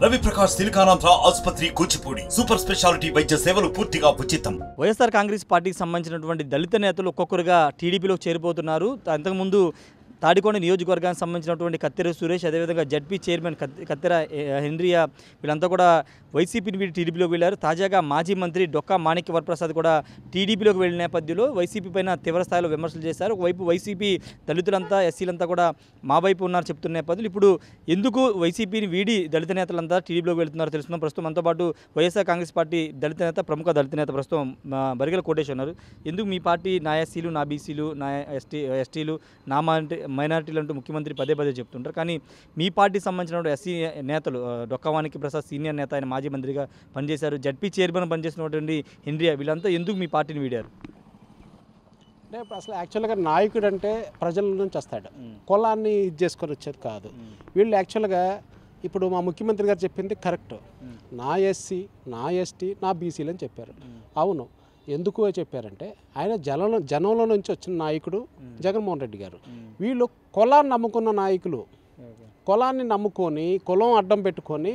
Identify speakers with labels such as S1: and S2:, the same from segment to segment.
S1: రవి ప్రకాష్ సిలికానాంధ్ర ఆసుపత్రి Kuchipudi super speciality వైద్య సేవలు పూర్తిగా ఉచితం.
S2: వైఎస్ఆర్ కాంగ్రెస్ పార్టీకి సంబంధించినటువంటి దళిత నేతలు ఒక్కొక్కరుగా టీడీపీలో చేరిపోతున్నారు. అంతకుముందు తాడికొండ నియోజకవర్గానికి సంబంధించినటువంటి కత్తెర సురేష్, అదేవిధంగా జడ్పీ చైర్మన్ కత్తెర హెన్రియా వీళ్ళంతా కూడా వైసీపీని వీడి టీడీపీలోకి వెళ్ళారు. తాజాగా మాజీ మంత్రి డొక్కా మాణిక్య వరప్రసాద్ కూడా టీడీపీలోకి వెళ్ళిన నేపథ్యంలో వైసీపీ పైన తీవ్రస్థాయిలో విమర్శలు చేశారు. ఒకవైపు వైసీపీ దళితులంతా ఎస్సీలంతా కూడా మా వైపు ఉన్నారు చెప్తున్న నేపథ్యంలో ఇప్పుడు ఎందుకు వైసీపీని వీడి దళిత నేతలంతా టీడీపీలోకి వెళ్తున్నారో తెలుస్తున్నాం. ప్రస్తుతం మనతో పాటు వైఎస్ఆర్ కాంగ్రెస్ పార్టీ దళిత నేత, ప్రముఖ దళిత నేత ప్రస్తుతం బరిగెల కోటేష్ ఉన్నారు. ఎందుకు మీ పార్టీ నా ఎస్సీలు, నా బీసీలు, నా ఎస్టీలు, నా మైనారిటీలు అంటూ ముఖ్యమంత్రి పదే పదే చెప్తుంటారు. కానీ మీ పార్టీకి సంబంధించిన ఎస్సీ నేతలు డొక్కా మాణిక్య ప్రసాద్ సీనియర్ నేత, ఆయన మాజీ మంత్రిగా పనిచేశారు, జడ్పీ చైర్మన్ పనిచేసినటువంటి హెన్రియా వీళ్ళంతా ఎందుకు మీ పార్టీని వీడారు?
S3: అంటే అసలు యాక్చువల్గా నాయకుడు అంటే ప్రజల నుంచి వస్తాడు, కులాన్ని ఇది చేసుకొని వచ్చేది కాదు. వీళ్ళు యాక్చువల్గా ఇప్పుడు మా ముఖ్యమంత్రి గారు చెప్పింది కరెక్ట్. నా ఎస్సీ, నా ఎస్టీ, నా బీసీలు అని చెప్పారు. అవును, ఎందుకు చెప్పారంటే ఆయన జనంలో నుంచి వచ్చిన నాయకుడు జగన్మోహన్ రెడ్డి గారు. వీళ్ళు కులాన్ని నమ్ముకున్న నాయకులు, కులాన్ని నమ్ముకొని కులం అడ్డం పెట్టుకొని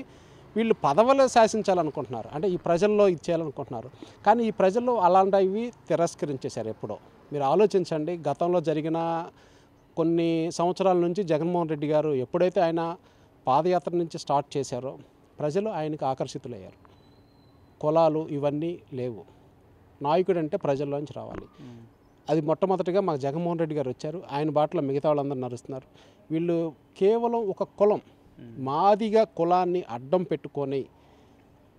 S3: వీళ్ళు పదవులు శాసించాలనుకుంటున్నారు, అంటే ఈ ప్రజల్లో ఇచ్చేయాలనుకుంటున్నారు. కానీ ఈ ప్రజల్లో అలాంటివి తిరస్కరించేశారు. ఎప్పుడో మీరు ఆలోచించండి, గతంలో జరిగిన కొన్ని సంవత్సరాల నుంచి జగన్మోహన్ రెడ్డి గారు ఎప్పుడైతే ఆయన పాదయాత్ర నుంచి స్టార్ట్ చేశారో ప్రజలు ఆయనకు ఆకర్షితులయ్యారు. కులాలు ఇవన్నీ లేవు, నాయకుడు అంటే ప్రజల్లోంచి రావాలి. అది మొట్టమొదటిగా మాకు జగన్మోహన్ రెడ్డి గారు వచ్చారు, ఆయన బాటలో మిగతా వాళ్ళందరూ నడుస్తున్నారు. వీళ్ళు కేవలం ఒక కులం, మాదిగా కులాన్ని అడ్డం పెట్టుకొని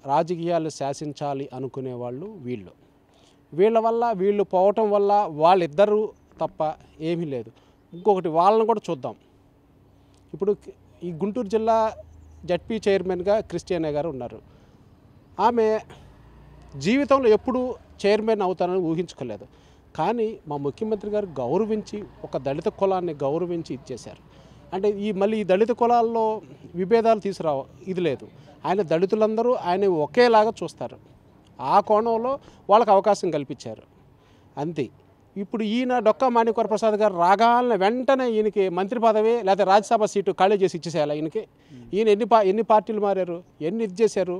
S3: రాజకీయాలు శాసించాలి అనుకునేవాళ్ళు వీళ్ళు. వీళ్ళ వల్ల వీళ్ళు పోవటం వల్ల వాళ్ళిద్దరూ తప్ప ఏమీ లేదు. ఇంకొకటి వాళ్ళని కూడా చూద్దాం. ఇప్పుడు ఈ గుంటూరు జిల్లా జడ్పీ చైర్మన్గా క్రిస్టియనే గారు ఉన్నారు. ఆమె జీవితంలో ఎప్పుడు చైర్మన్ అవుతారని ఊహించుకోలేదు. కానీ మా ముఖ్యమంత్రి గారు గౌరవించి ఒక దళిత కులాన్ని గౌరవించి ఇచ్చేశారు. అంటే మళ్ళీ ఈ దళిత కులాల్లో విభేదాలు తీసుకురావు ఇది లేదు. ఆయన దళితులందరూ ఆయన ఒకేలాగా చూస్తారు. ఆ కోణంలో వాళ్ళకి అవకాశం కల్పించారు అంతే. ఇప్పుడు ఈయన డొక్కా మాణిక్య వరప్రసాద్ గారు రాగాలని వెంటనే ఈయనకి మంత్రి పదవి లేదా రాజ్యసభ సీటు ఖాళీ చేసి ఇచ్చేసేయాలి. ఈయనకి ఈయన ఎన్ని పార్టీలు మారారు, ఎన్ని ఇది చేశారు,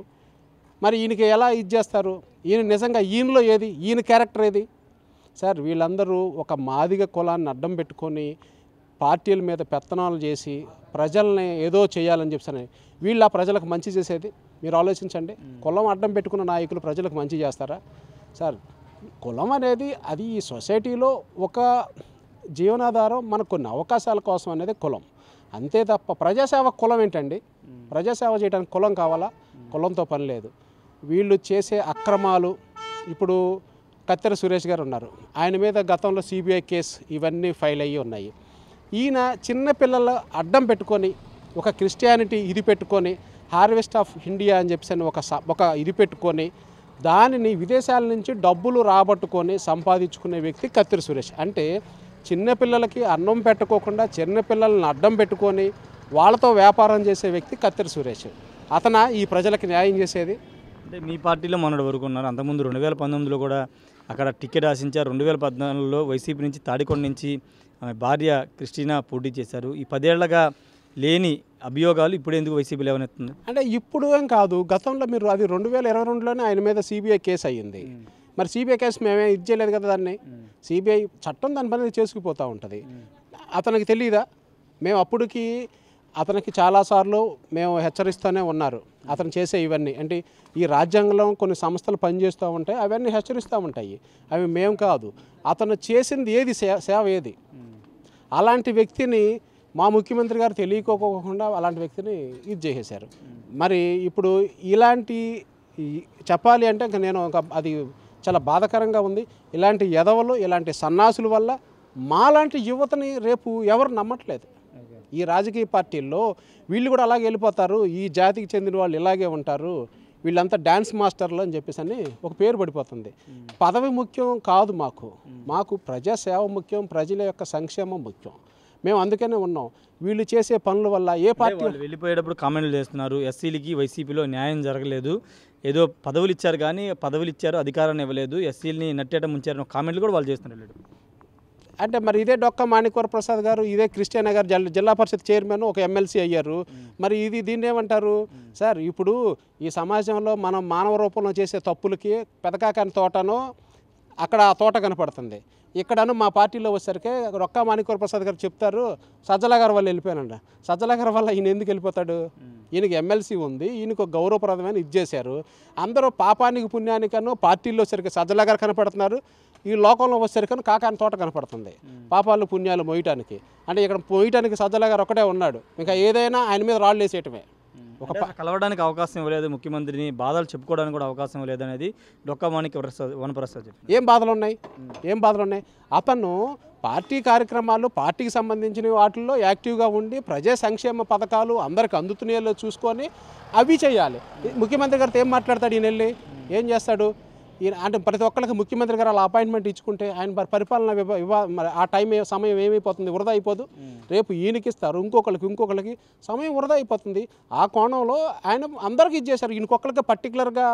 S3: మరి ఈయనకి ఎలా ఇది చేస్తారు? ఈయన నిజంగా ఈయనలో ఏది, ఈయన క్యారెక్టర్ ఏది? సార్, వీళ్ళందరూ ఒక మాదిగ కులాన్ని అడ్డం పెట్టుకొని పార్టీల మీద పెత్తనాలు చేసి ప్రజల్ని ఏదో చేయాలని చెప్పని వీళ్ళు ఆ ప్రజలకు మంచి చేసేది మీరు ఆలోచించండి. కులం అడ్డం పెట్టుకున్న నాయకులు ప్రజలకు మంచి చేస్తారా? సార్, కులం అనేది అది ఈ సొసైటీలో ఒక జీవనాధారం, మనకు కొన్ని అవకాశాల కోసం అనేది కులం, అంతే తప్ప ప్రజాసేవ కులం ఏంటండి? ప్రజాసేవ చేయడానికి కులం కావాలా? కులంతో పని లేదు. వీళ్ళు చేసే అక్రమాలు, ఇప్పుడు కత్తెర సురేష్ గారు ఉన్నారు, ఆయన మీద గతంలో సిబిఐ కేసు ఇవన్నీ ఫైల్ అయ్యి ఉన్నాయి. ఈయన చిన్నపిల్లల అడ్డం పెట్టుకొని ఒక క్రిస్టియానిటీ ఇది పెట్టుకొని హార్వెస్ట్ ఆఫ్ ఇండియా అని చెప్పేసి ఒక ఇది పెట్టుకొని దానిని విదేశాల నుంచి డబ్బులు రాబట్టుకొని సంపాదించుకునే వ్యక్తి కత్తెర సురేష్. అంటే చిన్నపిల్లలకి అన్నం పెట్టుకోకుండా చిన్నపిల్లలను అడ్డం పెట్టుకొని వాళ్ళతో వ్యాపారం చేసే వ్యక్తి కత్తెర సురేష్. అతను ఈ ప్రజలకు న్యాయం చేసేది?
S2: అంటే మీ పార్టీలో మొన్నటి వరకు ఉన్నారు, అంతకుముందు 2019లో కూడా అక్కడ టికెట్ ఆశించారు. 2014లో వైసీపీ నుంచి తాడికొండ నుంచి ఆమె భార్య క్రిస్టినా పోటీ చేశారు. ఈ 10 ఏళ్లగా లేని అభియోగాలు ఇప్పుడు ఎందుకు వైసీపీ లేవనెత్తుంది?
S3: అంటే ఇప్పుడు ఏం కాదు, గతంలో మీరు అది 2022లోనే ఆయన మీద సిబిఐ కేసు అయ్యింది. మరి సిబిఐ కేసు మేమే ఇది చేయలేదు కదా, దాన్ని సిబిఐ చట్టం దాని పని చేసుకుపోతూ ఉంటుంది. అతనికి తెలియదా? మేము అప్పటికి అతనికి చాలాసార్లు మేము హెచ్చరిస్తూనే ఉన్నారు. అతను చేసే ఇవన్నీ అంటే ఈ రాజ్యాంగంలో కొన్ని సంస్థలు పనిచేస్తూ ఉంటాయి, అవన్నీ హెచ్చరిస్తూ ఉంటాయి, అవి మేము కాదు. అతను చేసింది ఏది సేవ ఏది? అలాంటి వ్యక్తిని మా ముఖ్యమంత్రి గారు తెలియకోకుండా అలాంటి వ్యక్తిని ఇది చేసేశారు. మరి ఇప్పుడు ఇలాంటి చెప్పాలి అంటే ఇంకా నేను అది చాలా బాధాకరంగా ఉంది. ఇలాంటి ఎదవలు, ఇలాంటి సన్నాసుల వల్ల మాలాంటి యువతని రేపు ఎవరు నమ్మట్లేదు. ఈ రాజకీయ పార్టీల్లో వీళ్ళు కూడా అలాగే వెళ్ళిపోతారు, ఈ జాతికి చెందిన వాళ్ళు ఇలాగే ఉంటారు, వీళ్ళంతా డ్యాన్స్ మాస్టర్లు అని చెప్పేసి అని ఒక పేరు పడిపోతుంది. పదవి ముఖ్యం కాదు, మాకు ప్రజాసేవ ముఖ్యం, ప్రజల యొక్క సంక్షేమం ముఖ్యం. మేము అందుకనే ఉన్నాం. వీళ్ళు చేసే పనుల వల్ల ఏ పార్టీ
S2: వెళ్ళిపోయేటప్పుడు కామెంట్లు చేస్తున్నారు, ఎస్సీలకి వైసీపీలో న్యాయం జరగలేదు, ఏదో పదవులు ఇచ్చారు కానీ పదవులు ఇచ్చారు, అధికారాన్ని ఇవ్వలేదు, ఎస్సీలని నట్టేట ముంచారని కామెంట్లు కూడా వాళ్ళు చేస్తున్నారు.
S3: అంటే మరి ఇదే డొక్క మాణిక్వర ప్రసాద్ గారు, ఇదే క్రిస్టియన్ గారు జిల్లా పరిషత్ చైర్మన్, ఒక ఎమ్మెల్సీ అయ్యారు. మరి దీన్ని ఏమంటారు సార్? ఇప్పుడు ఈ సమాజంలో మనం మానవ రూపంలో చేసే తప్పులకి పెదకాకాని తోటనో అక్కడ ఆ తోట కనపడుతుంది. ఇక్కడను మా పార్టీలో వచ్చేసరికి డొక్క మాణిక్వర ప్రసాద్ గారు చెప్తారు, సజ్జల గారి వల్ల వెళ్ళిపోయానండి. సజ్జల గారి వల్ల ఈయన ఎందుకు వెళ్ళిపోతాడు? ఈయనకి ఎమ్మెల్సీ ఉంది, ఈయనకు గౌరవప్రదమైన ఇది చేశారు. అందరూ పాపానికి పుణ్యానికను పార్టీలో వచ్చరికి సజ్జల గారు కనపడుతున్నారు, ఈ లోకంలో వచ్చేసరికి కాకాని తోట కనపడుతుంది పాపాలు పుణ్యాలు మోయటానికి. అంటే ఇక్కడ మోయటానికి సజ్జల గారు ఒకటే ఉన్నాడు, ఇంకా ఏదైనా ఆయన మీద రాళ్ళు వేసేయటమే.
S2: ఒక కలవడానికి అవకాశం ఇవ్వలేదు ముఖ్యమంత్రిని, బాధలు చెప్పుకోవడానికి కూడా అవకాశం ఇవ్వలేదు అనేది డొక్కా వనప్రసాద్ చెప్పారు.
S3: ఏం బాధలు ఉన్నాయి? అతను పార్టీ కార్యక్రమాలు, పార్టీకి సంబంధించిన వాటిల్లో యాక్టివ్గా ఉండి ప్రజా సంక్షేమ పథకాలు అందరికి అందుతున్నాయో చూసుకొని అవి చేయాలి. ముఖ్యమంత్రి గారితో ఏం మాట్లాడతాడు? ఈయన వెళ్ళి ఏం చేస్తాడు? అంటే ప్రతి ఒక్కరికి ముఖ్యమంత్రి గారు అలా అపాయింట్మెంట్ ఇచ్చుకుంటే ఆయన పరిపాలన మరి ఆ సమయం ఏమైపోతుంది? వృధా అయిపోదు. రేపు ఈయనకి ఇస్తారు, ఇంకొకరికి సమయం వృధా అయిపోతుంది. ఆ కోణంలో ఆయన అందరికీ ఇచ్చేశారు. ఈయనకొక్కరికి పర్టికులర్గా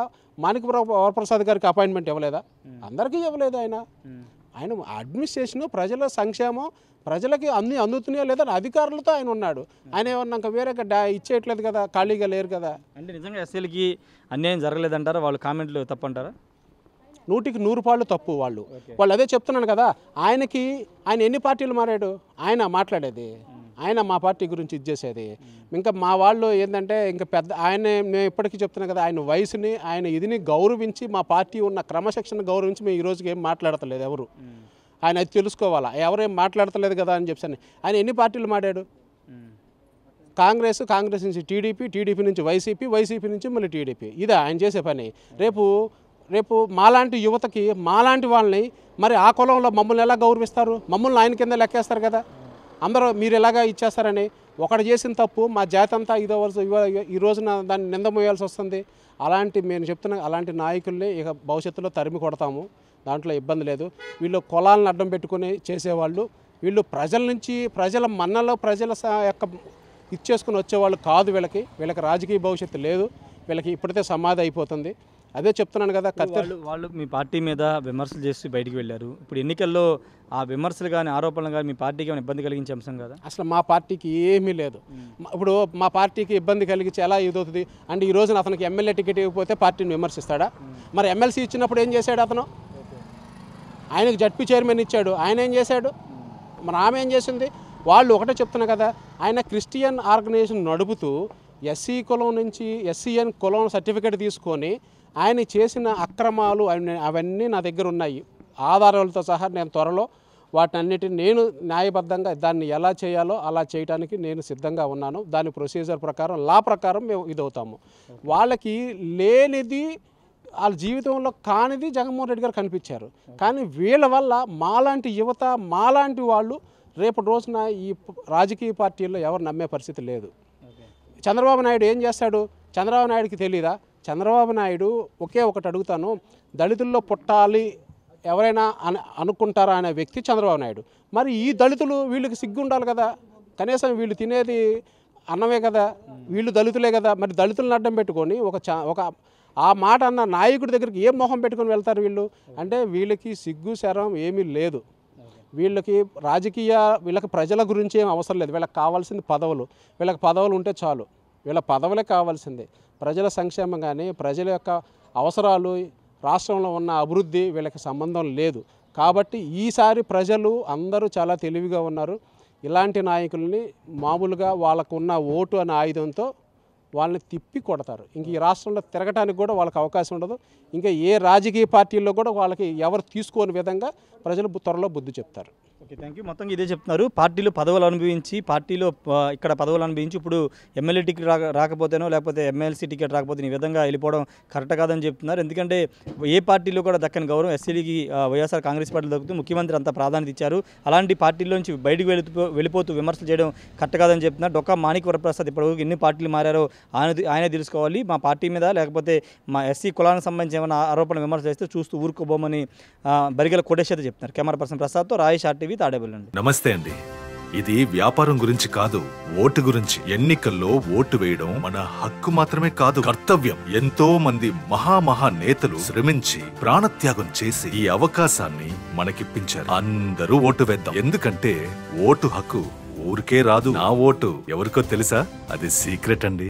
S3: మాణిక్యవరప్రసాద్ గారికి అపాయింట్మెంట్ ఇవ్వలేదా? అందరికీ ఇవ్వలేదు. ఆయన అడ్మినిస్ట్రేషన్, ప్రజల సంక్షేమం, ప్రజలకి అన్నీ అందుతున్నాయో లేదా అధికారులతో ఆయన ఉన్నాడు. ఆయన ఏమన్నా వేరేగా ఇచ్చేయట్లేదు కదా, ఖాళీగా లేరు కదా.
S2: అంటే నిజంగా ఎస్సీలకి అన్యాయం జరగలేదంటారా? వాళ్ళు కామెంట్లు తప్పంటారా?
S3: 100కి 100 పాళ్ళు తప్పు. వాళ్ళు అదే చెప్తున్నాను కదా. ఆయన ఎన్ని పార్టీలు మారాడు? ఆయన మాట్లాడేది, ఆయన మా పార్టీ గురించి ఇచ్చేసేది. ఇంకా మా వాళ్ళు ఏంటంటే ఇంకా పెద్ద మేము ఇప్పటికీ చెప్తున్నాం కదా, ఆయన వయసుని, ఆయన ఇదిని గౌరవించి, మా పార్టీ ఉన్న క్రమశిక్షణ గౌరవించి మేము ఈ రోజుకి ఏం మాట్లాడతలేదు ఎవరు. ఆయన అది తెలుసుకోవాలా, ఎవరేం మాట్లాడతలేదు కదా అని చెప్పి. ఆయన ఎన్ని పార్టీలు మారాడు? కాంగ్రెస్ నుంచి టీడీపీ నుంచి వైసీపీ నుంచి మళ్ళీ టీడీపీ. ఇదే ఆయన చేసే పని. రేపు మాలాంటి యువతకి, మాలాంటి వాళ్ళని మరి ఆ కులంలో మమ్మల్ని ఎలా గౌరవిస్తారు? మమ్మల్ని ఆయన కింద లెక్కేస్తారు కదా. అందరూ మీరు ఎలాగా ఇచ్చేస్తారని ఒకటి చేసిన తప్పు మా జాతి అంతా ఈ రోజున దాన్ని నిందమోయాల్సి వస్తుంది. నేను చెప్తున్నా, అలాంటి నాయకుల్ని ఇక భవిష్యత్తులో తరిమి కొడతాము, దాంట్లో ఇబ్బంది లేదు. వీళ్ళు కులాలను అడ్డం పెట్టుకుని చేసేవాళ్ళు, వీళ్ళు ప్రజల మన్నలో ప్రజల యొక్క ఇచ్చేసుకుని వచ్చేవాళ్ళు కాదు. వీళ్ళకి రాజకీయ భవిష్యత్తు లేదు. వీళ్ళకి ఇప్పటికే సమాధి అయిపోతుంది. అదే చెప్తున్నాను కదా.
S2: వాళ్ళు మీ పార్టీ మీద విమర్శలు చేసి బయటికి వెళ్ళారు. ఇప్పుడు ఎన్నికల్లో ఆ విమర్శలు కానీ ఆరోపణలు కానీ మీ పార్టీకి ఏమైనా ఇబ్బంది కలిగించే అంశం కదా?
S3: అసలు మా పార్టీకి ఏమీ లేదు. ఇప్పుడు మా పార్టీకి ఇబ్బంది కలిగించి ఎలా ఇదవుతుంది అంటే, ఈ రోజున అతనికి ఎమ్మెల్యే టికెట్ ఇవ్వకపోతే పార్టీని విమర్శిస్తాడా? మరి ఎమ్మెల్సీ ఇచ్చినప్పుడు ఏం చేశాడు అతను? ఆయనకు జడ్పీ చైర్మన్ ఇచ్చాడు, ఆయన ఏం చేశాడు? మరి ఆమె ఏం చేసింది? వాళ్ళు ఒకటే చెప్తున్నా కదా, ఆయన క్రిస్టియన్ ఆర్గనైజేషన్ నడుపుతూ ఎస్సీ కులం నుంచి ఎస్సీఎన్ కులం సర్టిఫికేట్ తీసుకొని ఆయన చేసిన అక్రమాలు అవన్నీ నా దగ్గర ఉన్నాయి, ఆధారాలతో సహా. నేను త్వరలో వాటన్నిటిని నేను న్యాయబద్ధంగా దాన్ని ఎలా చేయాలో అలా చేయడానికి నేను సిద్ధంగా ఉన్నాను. దాని ప్రొసీజర్ ప్రకారం, లా ప్రకారం మేము ఇదవుతాము. వాళ్ళకి లేనిది, వాళ్ళ జీవితంలో కానిది జగన్మోహన్ రెడ్డి గారు కనిపించారు. కానీ వీళ్ళ వల్ల మాలాంటి యువత, మాలాంటి వాళ్ళు రేపటి రోజున ఈ రాజకీయ పార్టీల్లో ఎవరు నమ్మే పరిస్థితి లేదు. చంద్రబాబు నాయుడు ఏం చేస్తాడు? చంద్రబాబు నాయుడికి తెలీదా? చంద్రబాబు నాయుడు ఒకే ఒకటి అడుగుతాను, దళితుల్లో పుట్టాలి ఎవరైనా అనుకుంటారా అనే వ్యక్తి చంద్రబాబు నాయుడు. మరి ఈ దళితులు, వీళ్ళకి సిగ్గు ఉండాలి కదా, కనీసం వీళ్ళు తినేది అన్నమే కదా, వీళ్ళు దళితులే కదా. మరి దళితులను అడ్డం పెట్టుకొని ఒక ఆ మాట అన్న నాయకుడి దగ్గరికి ఏం మొహం పెట్టుకొని వెళ్తారు వీళ్ళు? అంటే వీళ్ళకి సిగ్గు శరం ఏమీ లేదు. వీళ్ళకి ప్రజల గురించి ఏం అవసరం లేదు. వీళ్ళకి కావాల్సింది పదవులు. వీళ్ళకి పదవులు ఉంటే చాలు. వీళ్ళ పదవులే కావాల్సిందే. ప్రజల సంక్షేమం కానీ, ప్రజల యొక్క అవసరాలు, రాష్ట్రంలో ఉన్న అభివృద్ధి వీళ్ళకి సంబంధం లేదు. కాబట్టి ఈసారి ప్రజలు అందరూ చాలా తెలివిగా ఉన్నారు. ఇలాంటి నాయకుల్ని మామూలుగా వాళ్ళకున్న ఓటు అనే ఆయుధంతో వాళ్ళని తిప్పి కొడతారు. ఇంక ఈ రాష్ట్రంలో తిరగటానికి కూడా వాళ్ళకి అవకాశం ఉండదు. ఇంకా ఏ రాజకీయ పార్టీల్లో కూడా వాళ్ళకి ఎవరు తీసుకోని విధంగా ప్రజలు త్వరలో బుద్ధి చెప్తారు.
S2: Okay, thank you. మొత్తంగా ఇదే చెప్తున్నారు, పార్టీలో పదవులు అనుభవించి, ఇక్కడ పదవులు అనుభవించి ఇప్పుడు ఎమ్మెల్యే టికెట్ రాకపోతేనో లేకపోతే ఎమ్మెల్సీ టికెట్ రాకపోతే ఈ విధంగా వెళ్ళిపోవడం కరెక్ట్ కాదని చెప్తున్నారు. ఎందుకంటే ఏ పార్టీలో కూడా దక్కని గౌరవం ఎస్సీలకి వైఎస్ఆర్ కాంగ్రెస్ పార్టీలో దక్కుతూ ముఖ్యమంత్రి అంత ప్రాధాన్యత ఇచ్చారు. అలాంటి పార్టీలోంచి బయటకు వెళ్ళిపోతూ విమర్శలు చేయడం కరెక్ట్ కాదని చెప్తున్నారు. డొక్కా మాణిక్యవర ప్రసాద్ ఇప్పటివరకు ఎన్ని పార్టీలు మారారో ఆయనే తెలుసుకోవాలి. మా పార్టీ మీద లేకపోతే మా ఎస్సీ కులానికి సంబంధించి ఏమైనా ఆరోపణ విమర్శలు చేస్తే చూస్తూ ఊరుకోబోమని బరిగెల కోటేశ్వర చెప్తున్నారు. కెమెరా పర్సన్ ప్రసాద్తో రాయేష్ RTV తాడేపల్లి.
S4: నమస్తే అండి. ఇది వ్యాపారం గురించి కాదు, ఓటు గురించి. ఎన్నికల్లో ఓటు వేయడం మన హక్కు మాత్రమే కాదు, కర్తవ్యం. ఎంతో మంది మహా నేతలు శ్రమించి ప్రాణత్యాగం చేసి ఈ అవకాశాన్ని మనకిప్పించారు. అందరూ ఓటు వేద్దాం. ఎందుకంటే ఓటు హక్కు ఊరికే రాదు. నా ఓటు ఎవరికో తెలుసా? అది సీక్రెట్ అండి.